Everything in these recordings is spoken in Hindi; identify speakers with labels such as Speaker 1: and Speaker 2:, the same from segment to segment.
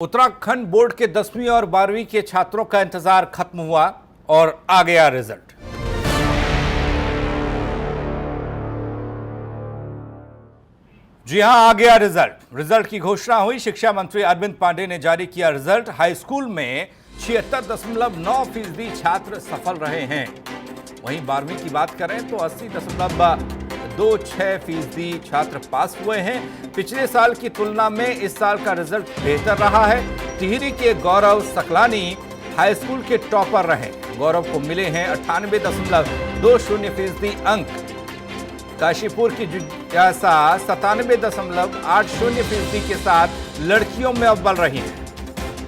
Speaker 1: उत्तराखंड बोर्ड के 10वीं और 12वीं के छात्रों का इंतजार खत्म हुआ और आ गया रिजल्ट। जी हां, आ गया रिजल्ट की घोषणा हुई। शिक्षा मंत्री अरविंद पांडे ने जारी किया रिजल्ट। हाई स्कूल में 76.9% छात्र सफल रहे हैं। वहीं 12वीं की बात करें तो 80.26% छात्र पास हुए हैं। पिछले साल की तुलना में इस साल का रिजल्ट बेहतर रहा है। टिहरी के गौरव सकलानी हाई स्कूल के टॉपर रहे। गौरव को मिले हैं 98.20% अंक। काशीपुर की जिज्ञासा 97.80% के साथ लड़कियों में अव्वल रही है।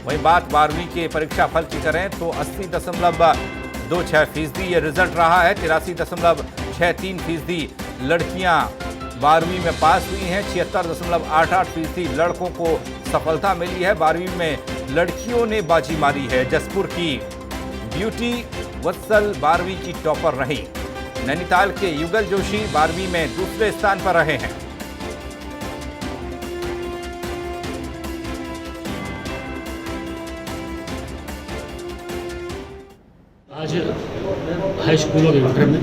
Speaker 1: वहीं बात 12वीं के परीक्षा फल की करें तो 80.26% ये रिजल्ट रहा है। 83.63% लड़कियां 12वीं में पास हुई हैं। 76.88% लड़कों को सफलता मिली है। 12वीं में लड़कियों ने बाजी मारी है। जसपुर की ब्यूटी वत्सल 12वीं की टॉपर रही। नैनीताल के युगल जोशी 12वीं में दूसरे स्थान पर रहे हैं।
Speaker 2: आज हाई स्कूल और इंटर में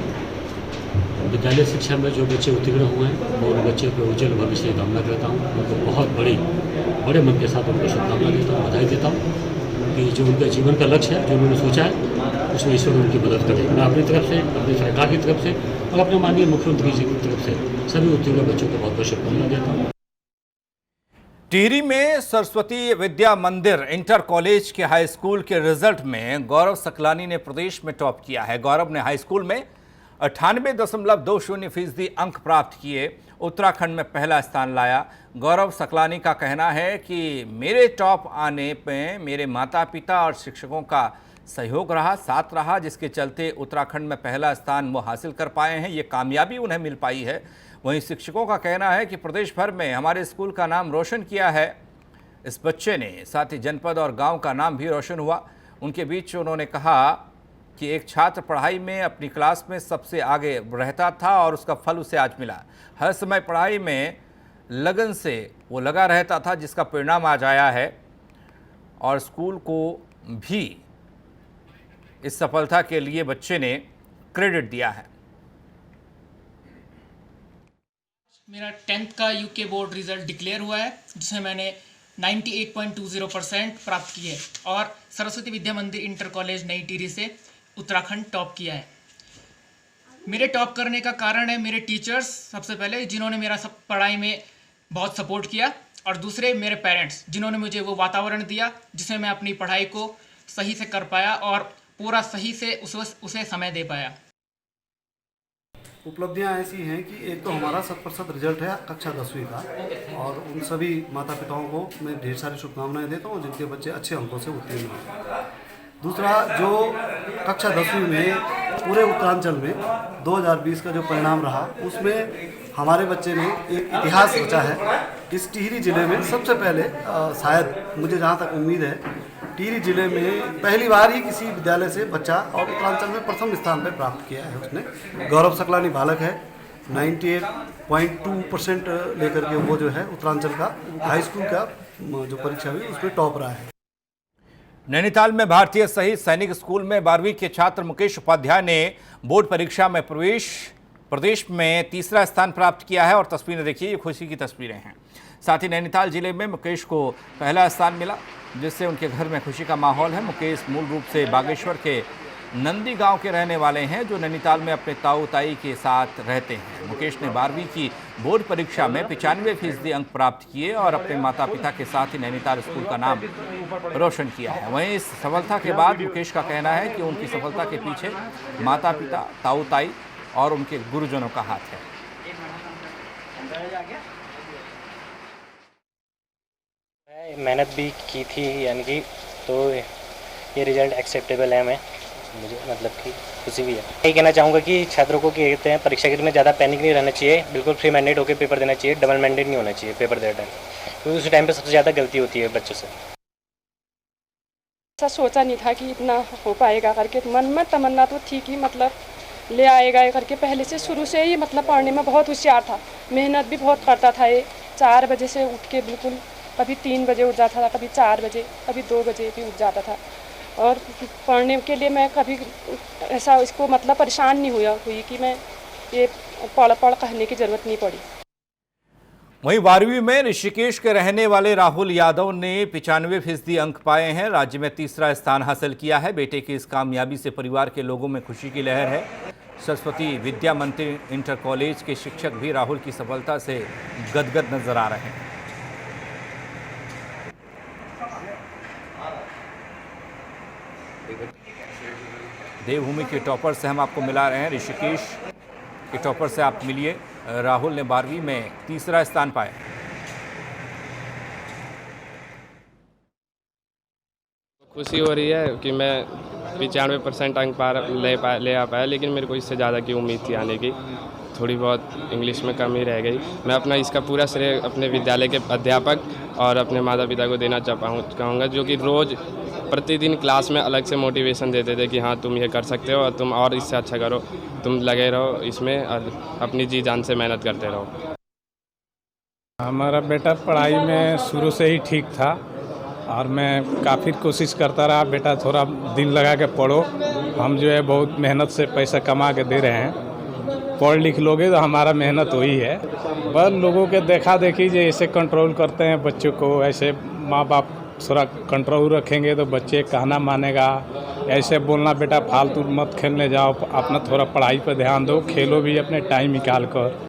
Speaker 2: विद्यालय शिक्षा में जो बच्चे उत्तीर्ण हुए हैं और बच्चे को उज्जवल भविष्य की कामना करता हूँ। उनको बहुत बड़े मन के साथ उनको शुभकामना देता हूँ, बधाई देता हूँ कि जो उनका जीवन का लक्ष्य है, जो उन्होंने सोचा है, उसमें ईश्वर उनकी मदद करे। मैं अपनी तरफ से, अपनी सरकार की तरफ से और अपने माननीय मुख्यमंत्री जी की तरफ से सभी उत्तीर्ण बच्चों को बहुत बहुत शुभकामना देता हूँ।
Speaker 1: टिहरी में सरस्वती विद्या मंदिर इंटर कॉलेज के हाई स्कूल के रिजल्ट में गौरव सकलानी ने प्रदेश में टॉप किया है। गौरव ने हाई स्कूल में 98.20% अंक प्राप्त किए, उत्तराखंड में पहला स्थान लाया। गौरव सकलानी का कहना है कि मेरे टॉप आने में मेरे माता पिता और शिक्षकों का सहयोग रहा, साथ रहा, जिसके चलते उत्तराखंड में पहला स्थान वो हासिल कर पाए हैं। ये कामयाबी उन्हें मिल पाई है। वहीं शिक्षकों का कहना है कि प्रदेश भर में हमारे स्कूल का नाम रोशन किया है इस बच्चे ने। साथ ही जनपद और गांव का नाम भी रोशन हुआ। उनके बीच उन्होंने कहा कि एक छात्र पढ़ाई में अपनी क्लास में सबसे आगे रहता था और उसका फल उसे आज मिला। हर समय पढ़ाई में लगन से वो लगा रहता था, जिसका परिणाम आज आया है और स्कूल को भी इस सफलता के लिए बच्चे ने क्रेडिट दिया है।
Speaker 3: मेरा 10th का यूके बोर्ड रिजल्ट डिक्लेयर हुआ है, जिसमें मैंने 98.20% प्राप्त किए और सरस्वती विद्या मंदिर इंटर कॉलेज नई टिहरी से उत्तराखंड टॉप किया है। मेरे टॉप करने का कारण है मेरे टीचर्स, सबसे पहले जिन्होंने मेरा सब पढ़ाई में बहुत सपोर्ट किया, और दूसरे मेरे पेरेंट्स जिन्होंने मुझे वो वातावरण दिया जिसमें मैं अपनी पढ़ाई को सही से कर पाया और पूरा सही से उसे समय दे पाया।
Speaker 4: उपलब्धियां ऐसी हैं कि एक तो हमारा 100% रिजल्ट है कक्षा 10वीं का, और उन सभी माता पिताओं को मैं ढेर सारी शुभकामनाएं देता हूं जिनके बच्चे अच्छे अंकों से उत्तीर्ण हुए। दूसरा, जो कक्षा 10वीं में पूरे उत्तरांचल में 2020 का जो परिणाम रहा, उसमें हमारे बच्चे ने एक इतिहास रचा है। इस टिहरी जिले में सबसे पहले, शायद मुझे जहाँ तक उम्मीद है, टिहरी जिले में पहली बार ही किसी विद्यालय से बच्चा और उत्तरांचल में प्रथम स्थान पर प्राप्त किया है उसने। गौरव सकलानी बालक है, 98.2% लेकर के वो जो है उत्तरांचल का हाई स्कूल का जो परीक्षा हुई उसमें टॉप रहा है।
Speaker 1: नैनीताल में भारतीय सहित सैनिक स्कूल में 12वीं के छात्र मुकेश उपाध्याय ने बोर्ड परीक्षा में प्रदेश में तीसरा स्थान प्राप्त किया है। और तस्वीरें देखिए, ये खुशी की तस्वीरें हैं। साथ ही नैनीताल जिले में मुकेश को पहला स्थान मिला, जिससे उनके घर में खुशी का माहौल है। मुकेश मूल रूप से बागेश्वर के नंदी गांव के रहने वाले हैं, जो नैनीताल में अपने ताऊ ताई के साथ रहते हैं। मुकेश ने 12वीं की बोर्ड परीक्षा में 95% अंक प्राप्त किए और अपने माता पिता के साथ ही नैनीताल स्कूल का नाम रोशन किया है। वहीं इस सफलता के बाद मुकेश का कहना है कि उनकी सफलता के पीछे माता पिता, ताऊ ताई और उनके गुरुजनों का हाथ है।
Speaker 5: मेहनत भी की थी, यानी कि तो ये रिजल्ट एक्सेप्टेबल है। मुझे मतलब कि खुशी भी है। यही कहना चाहूँगा कि छात्रों को कहते हैं परीक्षा के दिन में ज़्यादा पैनिक नहीं रहना चाहिए, बिल्कुल फ्री माइंडेड होकर पेपर देना चाहिए, डबल माइंडेड नहीं होना चाहिए पेपर देते टाइम, क्योंकि उस टाइम पे सबसे ज़्यादा गलती होती है बच्चों से।
Speaker 6: ऐसा सोचा नहीं था कि इतना हो पाएगा करके, मन में तमन्ना तो थी कि मतलब ले आएगा करके। पहले से शुरू से ही मतलब पढ़ने में बहुत होशियार था, मेहनत भी बहुत करता था। ये 4 बजे से उठ के बिल्कुल कभी 3 बजे उठ जाता था, कभी 4 बजे, कभी 2 बजे भी उठ जाता था। और पढ़ने के लिए मैं कभी ऐसा इसको मतलब परेशान नहीं हुई कि मैं ये पढ़ कहने की ज़रूरत नहीं पड़ी।
Speaker 1: वहीं 12वीं में ऋषिकेश के रहने वाले राहुल यादव ने 95% अंक पाए हैं। राज्य में तीसरा स्थान हासिल किया है। बेटे की इस कामयाबी से परिवार के लोगों में खुशी की लहर है। सरस्वती विद्या मंदिर इंटर कॉलेज के शिक्षक भी राहुल की सफलता से गदगद नजर आ रहे हैं। देवभूमि के टॉपर से हम आपको मिला रहे हैं। ऋषिकेश के टॉपर से आप मिलिए। राहुल ने 12वीं में तीसरा स्थान पाया।
Speaker 7: खुशी हो रही है कि मैं 95% अंक ले आ पाया, लेकिन मेरे को इससे ज़्यादा की उम्मीद थी आने की। थोड़ी बहुत इंग्लिश में कमी रह गई। मैं अपना इसका पूरा श्रेय अपने विद्यालय के अध्यापक और अपने माता पिता को देना चाहूँगा, जो कि रोज़ प्रतिदिन क्लास में अलग से मोटिवेशन देते थे कि हाँ तुम ये कर सकते हो और तुम और इससे अच्छा करो, तुम लगे रहो इसमें और अपनी जी जान से मेहनत करते रहो।
Speaker 8: हमारा बेटा पढ़ाई में शुरू से ही ठीक था और मैं काफ़ी कोशिश करता रहा, बेटा थोड़ा दिल लगा के पढ़ो, हम जो है बहुत मेहनत से पैसा कमा के दे रहे हैं, पढ़ लिख लोगे तो हमारा मेहनत वही है। बस लोगों के देखा देखी जो ऐसे कंट्रोल करते हैं बच्चों को, ऐसे माँ बाप थोड़ा कंट्रोल रखेंगे तो बच्चे कहना मानेगा। ऐसे बोलना बेटा फालतू मत खेलने जाओ, अपना थोड़ा पढ़ाई पर ध्यान दो, खेलो भी अपने टाइम निकाल कर।